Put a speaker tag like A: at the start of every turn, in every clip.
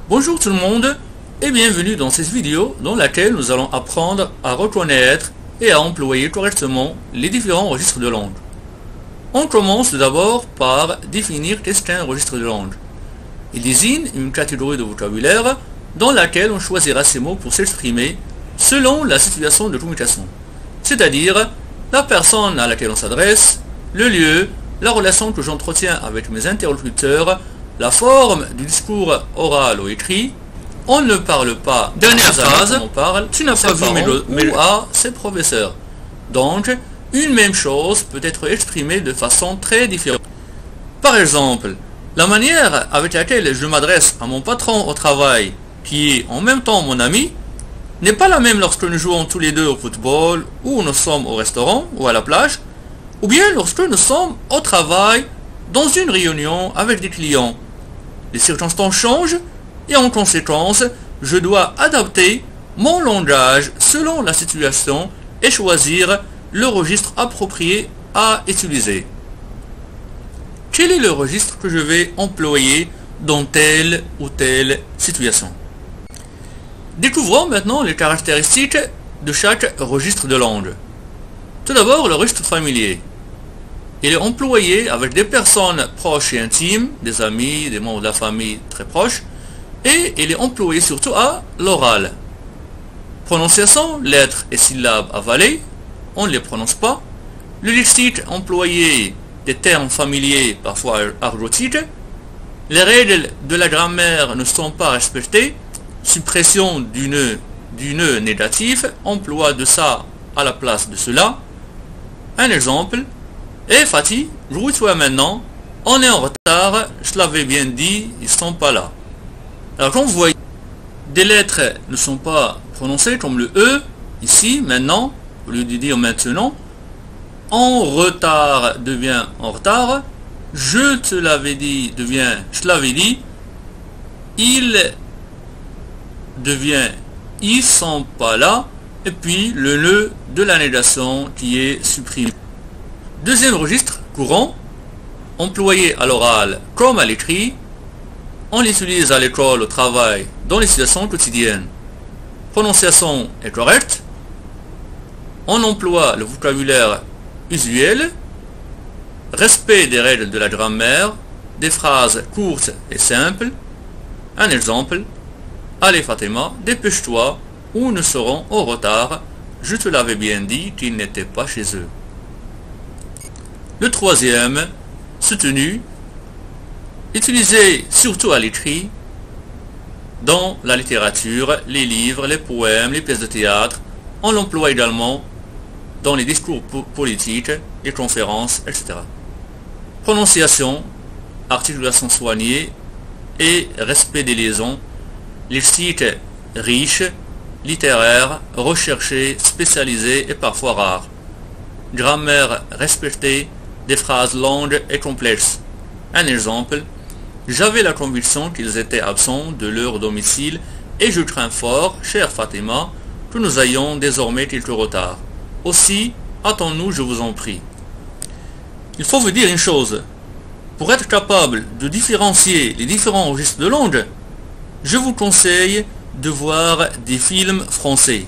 A: Bonjour tout le monde et bienvenue dans cette vidéo dans laquelle nous allons apprendre à reconnaître et à employer correctement les différents registres de langue. On commence d'abord par définir qu'est-ce qu'un registre de langue. Il désigne une catégorie de vocabulaire dans laquelle on choisira ces mots pour s'exprimer selon la situation de communication, c'est-à-dire la personne à laquelle on s'adresse, le lieu, la relation que j'entretiens avec mes interlocuteurs, la forme du discours oral ou écrit. On ne parle pas dernière phrase, on parle, tu n'as pas vu ou à ses professeurs. Donc, une même chose peut être exprimée de façon très différente. Par exemple, la manière avec laquelle je m'adresse à mon patron au travail, qui est en même temps mon ami, n'est pas la même lorsque nous jouons tous les deux au football, ou nous sommes au restaurant, ou à la plage, ou bien lorsque nous sommes au travail, dans une réunion avec des clients. Les circonstances changent, et en conséquence, je dois adapter mon langage selon la situation et choisir le registre approprié à utiliser. Quel est le registre que je vais employer dans telle ou telle situation? Découvrons maintenant les caractéristiques de chaque registre de langue. Tout d'abord, le registre familier. Il est employé avec des personnes proches et intimes, des amis, des membres de la famille très proches, et il est employé surtout à l'oral. Prononciation, lettres et syllabes avalées, on ne les prononce pas. Le lexique employé des termes familiers, parfois argotiques. Les règles de la grammaire ne sont pas respectées. Suppression du nœud négatif, emploi de ça à la place de cela. Un exemple. Eh Fatih, grouille-toi maintenant, on est en retard, je l'avais bien dit, ils sont pas là. Alors quand vous voyez, des lettres ne sont pas prononcées comme le E, ici, maintenant, au lieu de dire maintenant, en retard devient en retard, je te l'avais dit devient je l'avais dit, il devient ils sont pas là, et puis le nœud de la négation qui est supprimé. Deuxième registre, courant, employé à l'oral comme à l'écrit. On l'utilise à l'école, au travail, dans les situations quotidiennes. Prononciation est correcte. On emploie le vocabulaire usuel. Respect des règles de la grammaire. Des phrases courtes et simples. Un exemple. Allez Fatima, dépêche-toi, ou nous serons en retard. Je te l'avais bien dit qu'ils n'étaient pas chez eux. Le troisième, soutenu, utilisé surtout à l'écrit, dans la littérature, les livres, les poèmes, les pièces de théâtre. On l'emploie également dans les discours politiques, les conférences, etc. Prononciation, articulation soignée et respect des liaisons. Lexique riche, littéraire, recherché, spécialisé et parfois rare. Grammaire respectée, des phrases longues et complexes. Un exemple, j'avais la conviction qu'ils étaient absents de leur domicile et je crains fort, chère Fatima, que nous ayons désormais quelques retards. Aussi, hâtons-nous, je vous en prie. Il faut vous dire une chose, pour être capable de différencier les différents registres de langue, je vous conseille de voir des films français.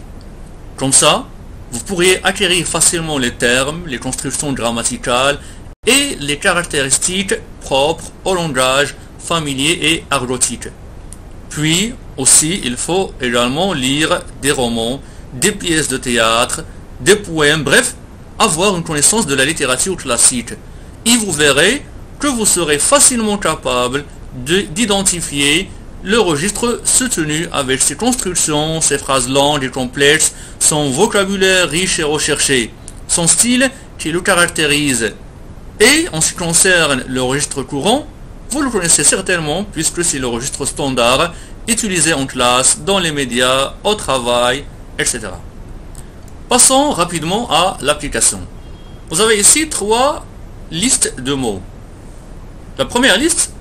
A: Comme ça, vous pourriez acquérir facilement les termes, les constructions grammaticales et les caractéristiques propres au langage familier et argotique. Puis aussi, il faut également lire des romans, des pièces de théâtre, des poèmes, bref, avoir une connaissance de la littérature classique. Et vous verrez que vous serez facilement capable d'identifier le registre soutenu avec ses constructions, ses phrases longues et complexes, son vocabulaire riche et recherché, son style qui le caractérise. Et en ce qui concerne le registre courant, vous le connaissez certainement puisque c'est le registre standard utilisé en classe, dans les médias, au travail, etc. Passons rapidement à l'application. Vous avez ici 3 listes de mots. La première liste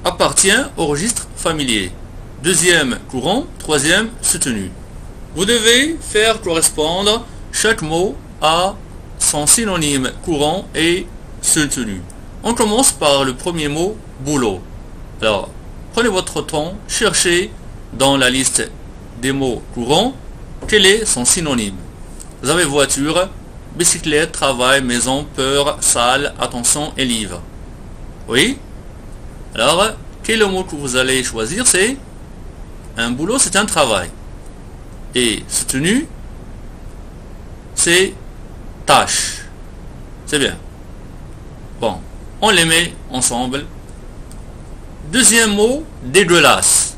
A: appartient au registre familier. Deuxième, courant. Troisième, soutenu. Vous devez faire correspondre chaque mot à son synonyme courant et soutenu. On commence par le premier mot, boulot. Alors, prenez votre temps, cherchez dans la liste des mots courants quel est son synonyme. Vous avez voiture, bicyclette, travail, maison, peur, salle, attention et livre. Oui? Alors, quel est le mot que vous allez choisir? C'est un boulot, c'est un travail. Et soutenu, c'est tâche. C'est bien. Bon, on les met ensemble. Deuxième mot, dégueulasse.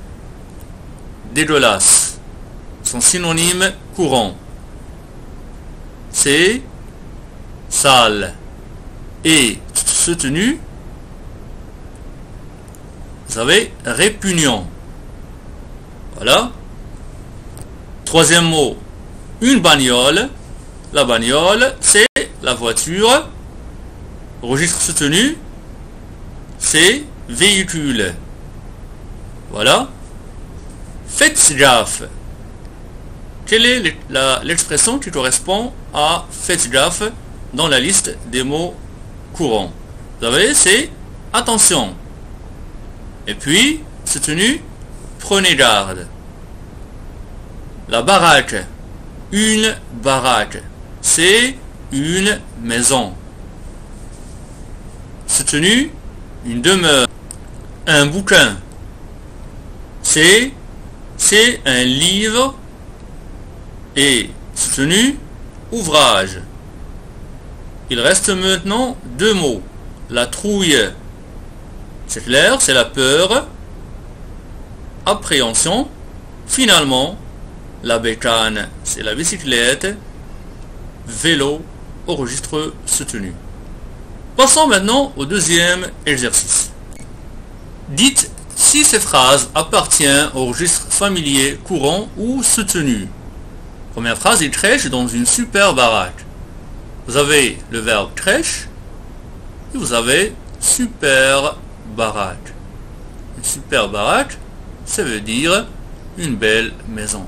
A: Dégueulasse. Son synonyme courant. C'est sale. Et soutenu, vous avez répugnant. Voilà. Troisième mot, une bagnole. La bagnole, c'est la voiture. Registre soutenu, c'est véhicule. Voilà. Faites gaffe. Quelle est l'expression qui correspond à faites gaffe dans la liste des mots courants? Vous avez, c'est attention. Et puis, soutenu, prenez garde. La baraque. Une baraque. C'est une maison. Soutenu, une demeure. Un bouquin. C'est un livre. Et soutenu, ouvrage. Il reste maintenant deux mots. La trouille. C'est clair, c'est la peur. Appréhension. Finalement, la bécane, c'est la bicyclette. Vélo au registre soutenu. Passons maintenant au deuxième exercice. Dites si ces phrases appartiennent au registre familier courant ou soutenu. Première phrase, il crèche dans une super baraque. Vous avez le verbe crèche et vous avez super baraque. Une super baraque, ça veut dire une belle maison.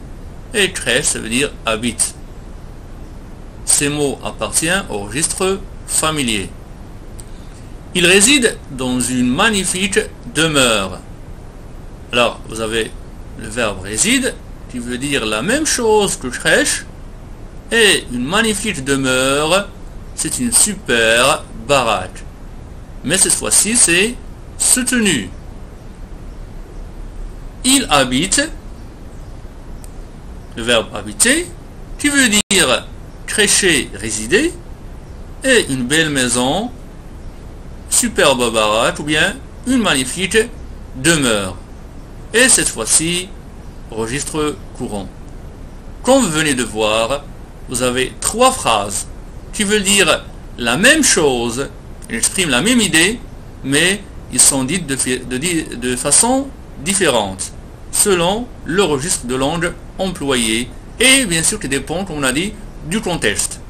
A: Et crèche, ça veut dire habite. Ces mots appartiennent au registre familier. Il réside dans une magnifique demeure. Alors, vous avez le verbe réside, qui veut dire la même chose que crèche, et une magnifique demeure, c'est une super baraque. Mais cette fois-ci, c'est soutenu. Il habite, le verbe habiter, qui veut dire crècher, résider, et une belle maison, superbe baraque, ou bien une magnifique demeure. Et cette fois-ci, registre courant. Comme vous venez de voir, vous avez trois phrases qui veulent dire la même chose, ils expriment la même idée, mais ils sont dites de façon différente, selon le registre de langue employé, et bien sûr qui dépend, comme on a dit, du contexte.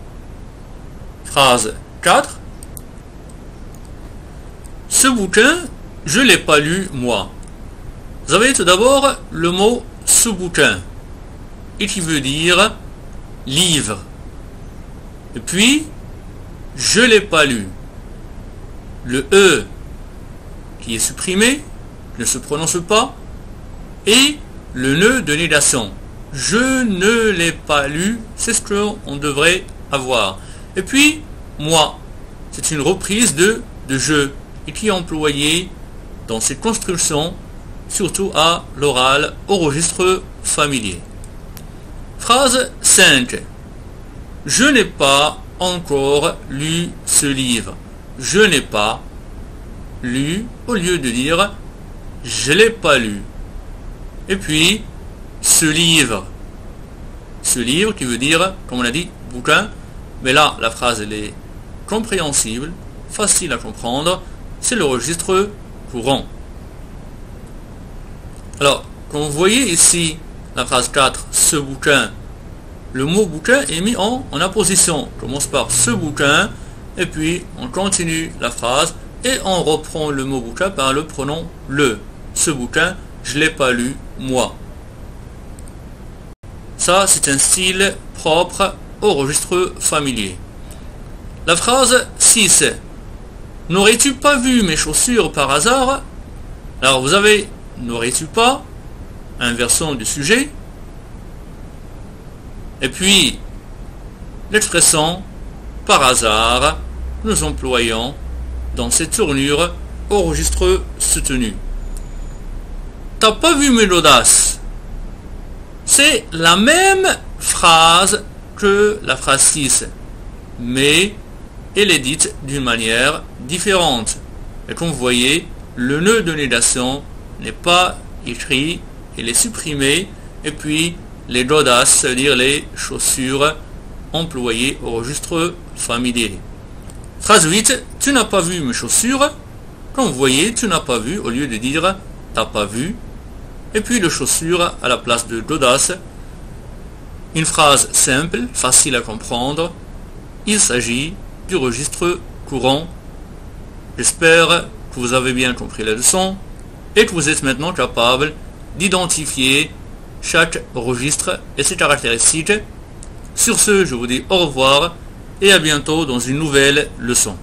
A: Phrase 4. Ce bouquin, je ne l'ai pas lu moi. Vous avez tout d'abord le mot ce bouquin, et qui veut dire livre. Et puis, je ne l'ai pas lu. Le E qui est supprimé, ne se prononce pas, et le nœud de négation. Je ne l'ai pas lu, c'est ce qu'on devrait avoir. Et puis, moi, c'est une reprise de je, et qui est employé dans cette construction, surtout à l'oral, au registre familier. Phrase 5. Je n'ai pas encore lu ce livre. Je n'ai pas lu, au lieu de dire je ne l'ai pas lu. Et puis, ce livre. Ce livre qui veut dire, comme on a dit, bouquin. Mais là, la phrase, elle est compréhensible, facile à comprendre. C'est le registre courant. Alors, comme vous voyez ici, la phrase 4, ce bouquin, le mot bouquin est mis en apposition. On commence par ce bouquin, et puis on continue la phrase, et on reprend le mot bouquin par le pronom le. Ce bouquin, je ne l'ai pas lu, moi. Ça, c'est un style propre au registre familier. La phrase 6. N'aurais-tu pas vu mes chaussures par hasard? Alors, vous avez n'aurais-tu pas, inversant du sujet. Et puis, l'expression par hasard, nous employons dans cette tournure au registre soutenu. T'as pas vu mes audaces? C'est la même phrase que la phrase 6, mais elle est dite d'une manière différente. Et comme vous voyez, le nœud de négation n'est pas écrit, il est supprimé, et puis les godasses, c'est-à-dire les chaussures employées au registre familier. Phrase 8, tu n'as pas vu mes chaussures. Comme vous voyez, tu n'as pas vu, au lieu de dire t'as pas vu, et puis le chaussure à la place de godasse. Une phrase simple, facile à comprendre. Il s'agit du registre courant. J'espère que vous avez bien compris la leçon et que vous êtes maintenant capable d'identifier chaque registre et ses caractéristiques. Sur ce, je vous dis au revoir et à bientôt dans une nouvelle leçon.